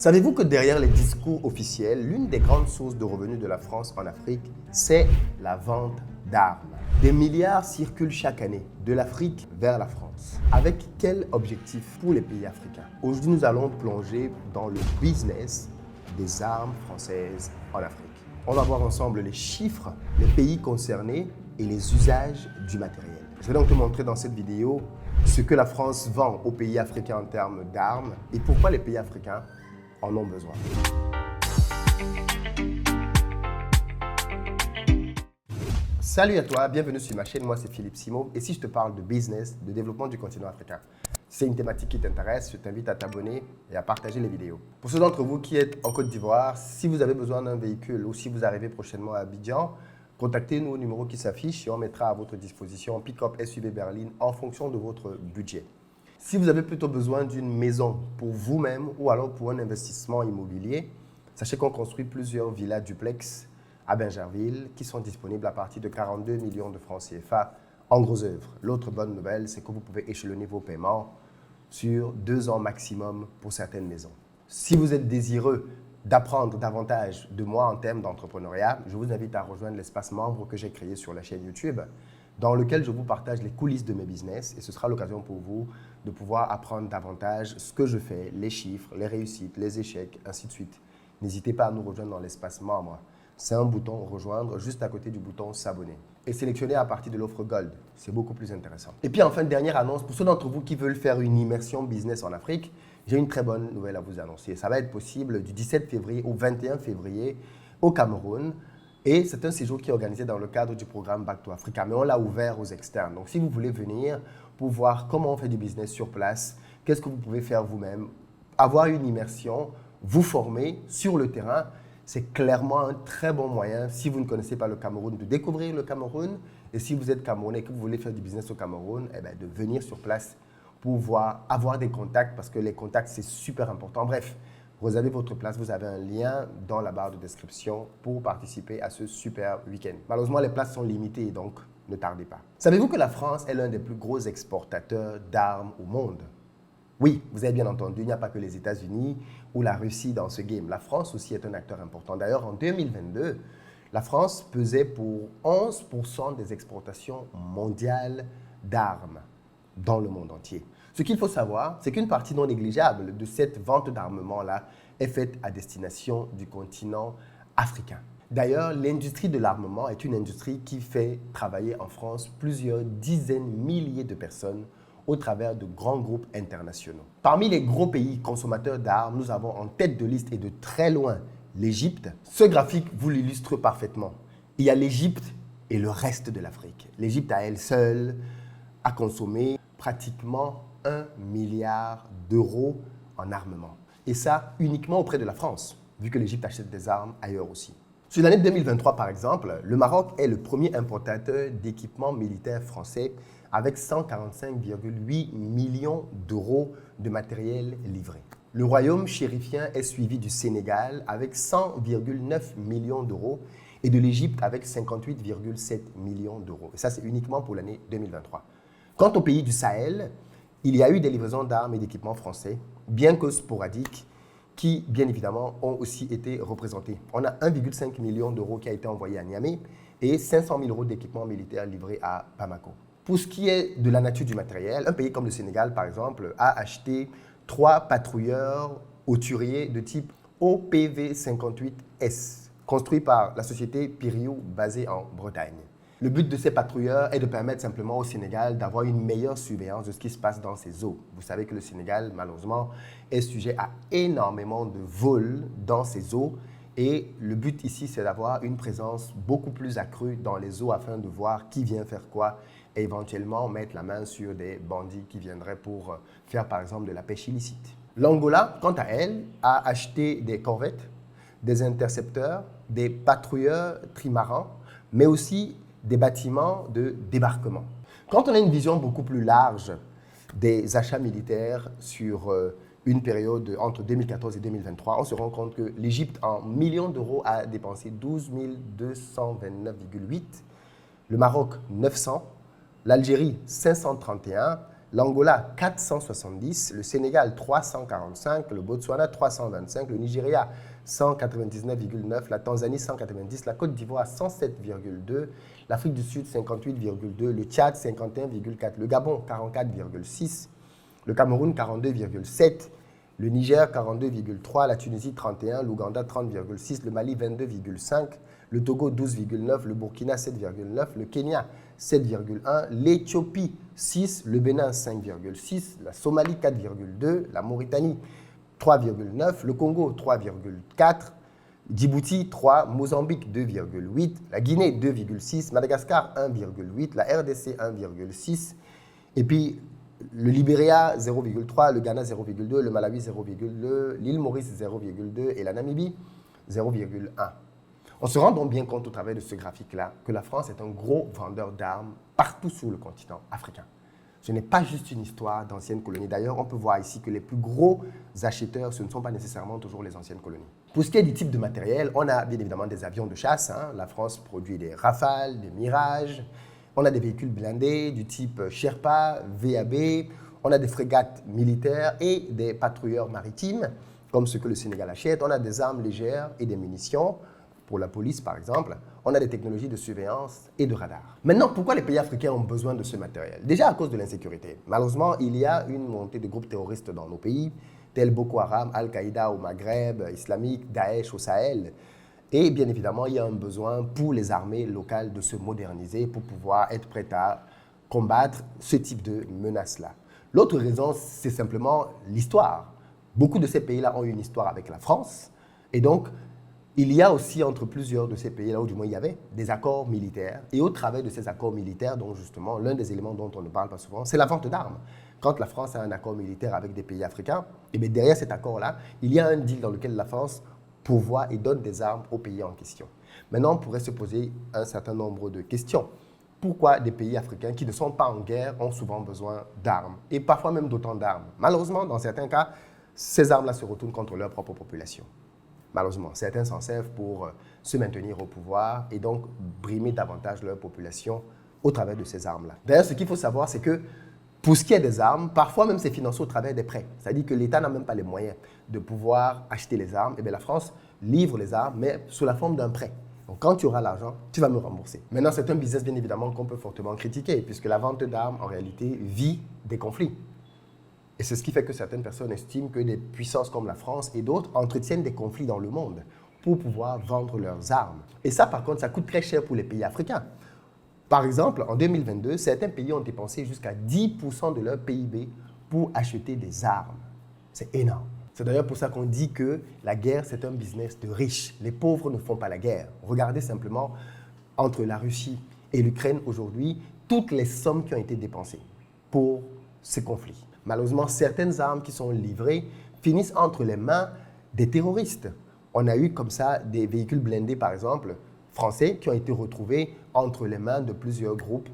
Savez-vous que derrière les discours officiels, l'une des grandes sources de revenus de la France en Afrique, c'est la vente d'armes. Des milliards circulent chaque année de l'Afrique vers la France. Avec quel objectif pour les pays africains? Aujourd'hui, nous allons plonger dans le business des armes françaises en Afrique. On va voir ensemble les chiffres, les pays concernés et les usages du matériel. Je vais donc te montrer dans cette vidéo ce que la France vend aux pays africains en termes d'armes et pourquoi les pays africains en ont besoin. Salut à toi, bienvenue sur ma chaîne, moi c'est Philippe Simo et si je te parle de business, de développement du continent africain, c'est une thématique qui t'intéresse, je t'invite à t'abonner et à partager les vidéos. Pour ceux d'entre vous qui êtes en Côte d'Ivoire, si vous avez besoin d'un véhicule ou si vous arrivez prochainement à Abidjan, contactez-nous au numéro qui s'affiche et on mettra à votre disposition un pick-up SUV berline en fonction de votre budget. Si vous avez plutôt besoin d'une maison pour vous-même ou alors pour un investissement immobilier, sachez qu'on construit plusieurs villas duplex à Bingerville qui sont disponibles à partir de 42 millions de francs CFA en gros œuvre. L'autre bonne nouvelle, c'est que vous pouvez échelonner vos paiements sur 2 ans maximum pour certaines maisons. Si vous êtes désireux d'apprendre davantage de moi en termes d'entrepreneuriat, je vous invite à rejoindre l'espace membre que j'ai créé sur la chaîne YouTube, dans lequel je vous partage les coulisses de mes business et ce sera l'occasion pour vous de pouvoir apprendre davantage ce que je fais, les chiffres, les réussites, les échecs, ainsi de suite. N'hésitez pas à nous rejoindre dans l'espace membre. C'est un bouton rejoindre juste à côté du bouton s'abonner. Et sélectionnez à partir de l'offre Gold. C'est beaucoup plus intéressant. Et puis enfin, dernière annonce, pour ceux d'entre vous qui veulent faire une immersion business en Afrique, j'ai une très bonne nouvelle à vous annoncer. Ça va être possible du 17 février au 21 février au Cameroun. Et c'est un séjour qui est organisé dans le cadre du programme Back to Africa, mais on l'a ouvert aux externes. Donc si vous voulez venir pour voir comment on fait du business sur place, qu'est-ce que vous pouvez faire vous-même, avoir une immersion, vous former sur le terrain, c'est clairement un très bon moyen, si vous ne connaissez pas le Cameroun, de découvrir le Cameroun. Et si vous êtes Camerounais et que vous voulez faire du business au Cameroun, de venir sur place pour avoir des contacts, parce que les contacts, c'est super important. Bref, réservez votre place, vous avez un lien dans la barre de description pour participer à ce super week-end. Malheureusement, les places sont limitées, donc ne tardez pas. Savez-vous que la France est l'un des plus gros exportateurs d'armes au monde? Oui, vous avez bien entendu, il n'y a pas que les États-Unis ou la Russie dans ce game. La France aussi est un acteur important. D'ailleurs, en 2022, la France pesait pour 11% des exportations mondiales d'armes dans le monde entier. Ce qu'il faut savoir, c'est qu'une partie non négligeable de cette vente d'armement-là est faite à destination du continent africain. D'ailleurs, l'industrie de l'armement est une industrie qui fait travailler en France plusieurs dizaines, milliers de personnes au travers de grands groupes internationaux. Parmi les gros pays consommateurs d'armes, nous avons en tête de liste et de très loin l'Égypte. Ce graphique vous l'illustre parfaitement. Il y a l'Égypte et le reste de l'Afrique. L'Égypte à elle seule a consommé pratiquement 1 milliard d'euros en armement. Et ça uniquement auprès de la France, vu que l'Égypte achète des armes ailleurs aussi. Sur l'année 2023, par exemple, le Maroc est le premier importateur d'équipements militaires français avec 145,8 millions d'euros de matériel livré. Le royaume chérifien est suivi du Sénégal avec 100,9 millions d'euros et de l'Égypte avec 58,7 millions d'euros. Et ça, c'est uniquement pour l'année 2023. Quant au pays du Sahel, il y a eu des livraisons d'armes et d'équipements français, bien que sporadiques, qui, bien évidemment, ont aussi été représentés. On a 1,5 million d'euros qui a été envoyé à Niamey et 500 000 euros d'équipements militaires livrés à Bamako. Pour ce qui est de la nature du matériel, un pays comme le Sénégal, par exemple, a acheté 3 patrouilleurs hauturiers de type OPV-58S, construits par la société Piriou, basée en Bretagne. Le but de ces patrouilleurs est de permettre simplement au Sénégal d'avoir une meilleure surveillance de ce qui se passe dans ses eaux. Vous savez que le Sénégal, malheureusement, est sujet à énormément de vols dans ses eaux. Et le but ici, c'est d'avoir une présence beaucoup plus accrue dans les eaux afin de voir qui vient faire quoi et éventuellement mettre la main sur des bandits qui viendraient pour faire par exemple de la pêche illicite. L'Angola, quant à elle, a acheté des corvettes, des intercepteurs, des patrouilleurs trimarans, mais aussi des bâtiments de débarquement. Quand on a une vision beaucoup plus large des achats militaires sur une période entre 2014 et 2023, on se rend compte que l'Égypte, en millions d'euros, a dépensé 12 229,8, le Maroc 900, l'Algérie 531, l'Angola 470, le Sénégal 345, le Botswana 325, le Nigeria 199,9, la Tanzanie 190, la Côte d'Ivoire 107,2, l'Afrique du Sud 58,2, le Tchad 51,4, le Gabon 44,6, le Cameroun 42,7, le Niger 42,3, la Tunisie 31, l'Ouganda 30,6, le Mali 22,5, le Togo 12,9, le Burkina 7,9, le Kenya 7,1, l'Éthiopie 6, le Bénin 5,6, la Somalie 4,2, la Mauritanie 3,9, le Congo 3,4, Djibouti 3, Mozambique 2,8, la Guinée 2,6, Madagascar 1,8, la RDC 1,6, et puis le Libéria 0,3, le Ghana 0,2, le Malawi 0,2, l'île Maurice 0,2 et la Namibie 0,1. On se rend donc bien compte au travers de ce graphique-là que la France est un gros vendeur d'armes partout sur le continent africain. Ce n'est pas juste une histoire d'anciennes colonies. D'ailleurs, on peut voir ici que les plus gros acheteurs, ce ne sont pas nécessairement toujours les anciennes colonies. Pour ce qui est du type de matériel, on a bien évidemment des avions de chasse. La France produit des Rafales, des Mirage. On a des véhicules blindés du type Sherpa, VAB. On a des frégates militaires et des patrouilleurs maritimes, comme ce que le Sénégal achète. On a des armes légères et des munitions, pour la police par exemple. On a des technologies de surveillance et de radar. Maintenant, pourquoi les pays africains ont besoin de ce matériel? Déjà à cause de l'insécurité. Malheureusement, il y a une montée de groupes terroristes dans nos pays, tels Boko Haram, Al-Qaïda au Maghreb, islamique, Daesh au Sahel. Et bien évidemment, il y a un besoin pour les armées locales de se moderniser pour pouvoir être prêtes à combattre ce type de menaces-là. L'autre raison, c'est simplement l'histoire. Beaucoup de ces pays-là ont une histoire avec la France. Et donc, il y a aussi entre plusieurs de ces pays-là, ou du moins il y avait, des accords militaires. Et au travers de ces accords militaires, dont justement, l'un des éléments dont on ne parle pas souvent, c'est la vente d'armes. Quand la France a un accord militaire avec des pays africains, et bien derrière cet accord-là, il y a un deal dans lequel la France pourvoit et donne des armes aux pays en question. Maintenant, on pourrait se poser un certain nombre de questions. Pourquoi des pays africains qui ne sont pas en guerre ont souvent besoin d'armes, et parfois même d'autant d'armes? Malheureusement, dans certains cas, ces armes-là se retournent contre leur propre population. Malheureusement, certains s'en servent pour se maintenir au pouvoir et donc brimer davantage leur population au travers de ces armes-là. D'ailleurs, ce qu'il faut savoir, c'est que pour ce qui est des armes, parfois même c'est financé au travers des prêts. C'est-à-dire que l'État n'a même pas les moyens de pouvoir acheter les armes. Et bien la France livre les armes, mais sous la forme d'un prêt. Donc quand tu auras l'argent, tu vas me rembourser. Maintenant, c'est un business bien évidemment qu'on peut fortement critiquer, puisque la vente d'armes, en réalité, vit des conflits. Et c'est ce qui fait que certaines personnes estiment que des puissances comme la France et d'autres entretiennent des conflits dans le monde pour pouvoir vendre leurs armes. Et ça, par contre, ça coûte très cher pour les pays africains. Par exemple, en 2022, certains pays ont dépensé jusqu'à 10% de leur PIB pour acheter des armes. C'est énorme. C'est d'ailleurs pour ça qu'on dit que la guerre, c'est un business de riches. Les pauvres ne font pas la guerre. Regardez simplement entre la Russie et l'Ukraine aujourd'hui, toutes les sommes qui ont été dépensées pour ces conflits. Malheureusement, certaines armes qui sont livrées finissent entre les mains des terroristes. On a eu comme ça des véhicules blindés, par exemple, français, qui ont été retrouvés entre les mains de plusieurs groupes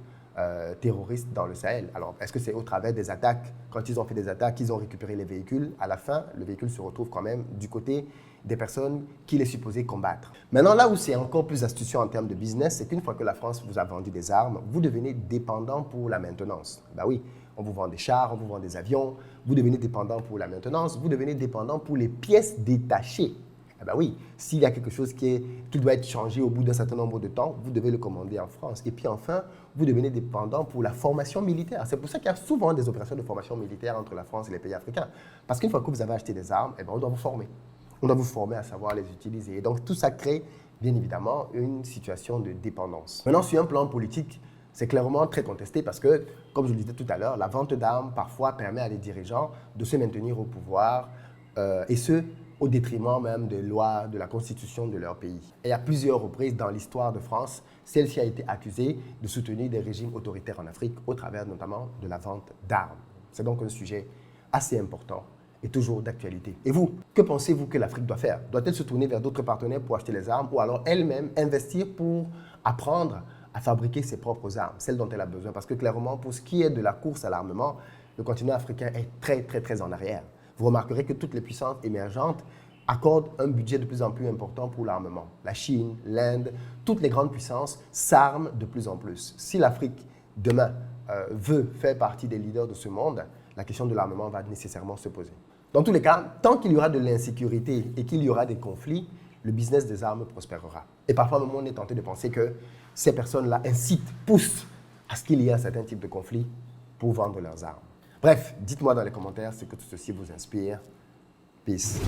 terroristes dans le Sahel. Alors, est-ce que c'est au travers des attaques? Quand ils ont fait des attaques, ils ont récupéré les véhicules. À la fin, le véhicule se retrouve quand même du côté des personnes qu'il est supposé combattre. Maintenant, là où c'est encore plus astucieux en termes de business, c'est qu'une fois que la France vous a vendu des armes, vous devenez dépendant pour la maintenance. Ben oui, on vous vend des chars, on vous vend des avions, vous devenez dépendant pour la maintenance, vous devenez dépendant pour les pièces détachées. Eh bien oui, s'il y a quelque chose qui doit être changé au bout d'un certain nombre de temps, vous devez le commander en France. Et puis enfin, vous devenez dépendant pour la formation militaire. C'est pour ça qu'il y a souvent des opérations de formation militaire entre la France et les pays africains. Parce qu'une fois que vous avez acheté des armes, eh bien, on doit vous former. On doit vous former à savoir les utiliser. Et donc tout ça crée bien évidemment une situation de dépendance. Maintenant, sur un plan politique, c'est clairement très contesté parce que, comme je le disais tout à l'heure, la vente d'armes parfois permet à des dirigeants de se maintenir au pouvoir et ce, au détriment même des lois, de la constitution de leur pays. Et à plusieurs reprises dans l'histoire de France, celle-ci a été accusée de soutenir des régimes autoritaires en Afrique au travers notamment de la vente d'armes. C'est donc un sujet assez important et toujours d'actualité. Et vous, que pensez-vous que l'Afrique doit faire? Doit-elle se tourner vers d'autres partenaires pour acheter les armes ou alors elle-même investir pour apprendre à fabriquer ses propres armes, celles dont elle a besoin? Parce que clairement, pour ce qui est de la course à l'armement, le continent africain est très en arrière. Vous remarquerez que toutes les puissances émergentes accordent un budget de plus en plus important pour l'armement. La Chine, l'Inde, toutes les grandes puissances s'arment de plus en plus. Si l'Afrique, demain, veut faire partie des leaders de ce monde, la question de l'armement va nécessairement se poser. Dans tous les cas, tant qu'il y aura de l'insécurité et qu'il y aura des conflits, le business des armes prospérera. Et parfois, même, on est tenté de penser que ces personnes-là incitent, poussent à ce qu'il y ait un certain type de conflit pour vendre leurs armes. Bref, dites-moi dans les commentaires ce que tout ceci vous inspire. Peace.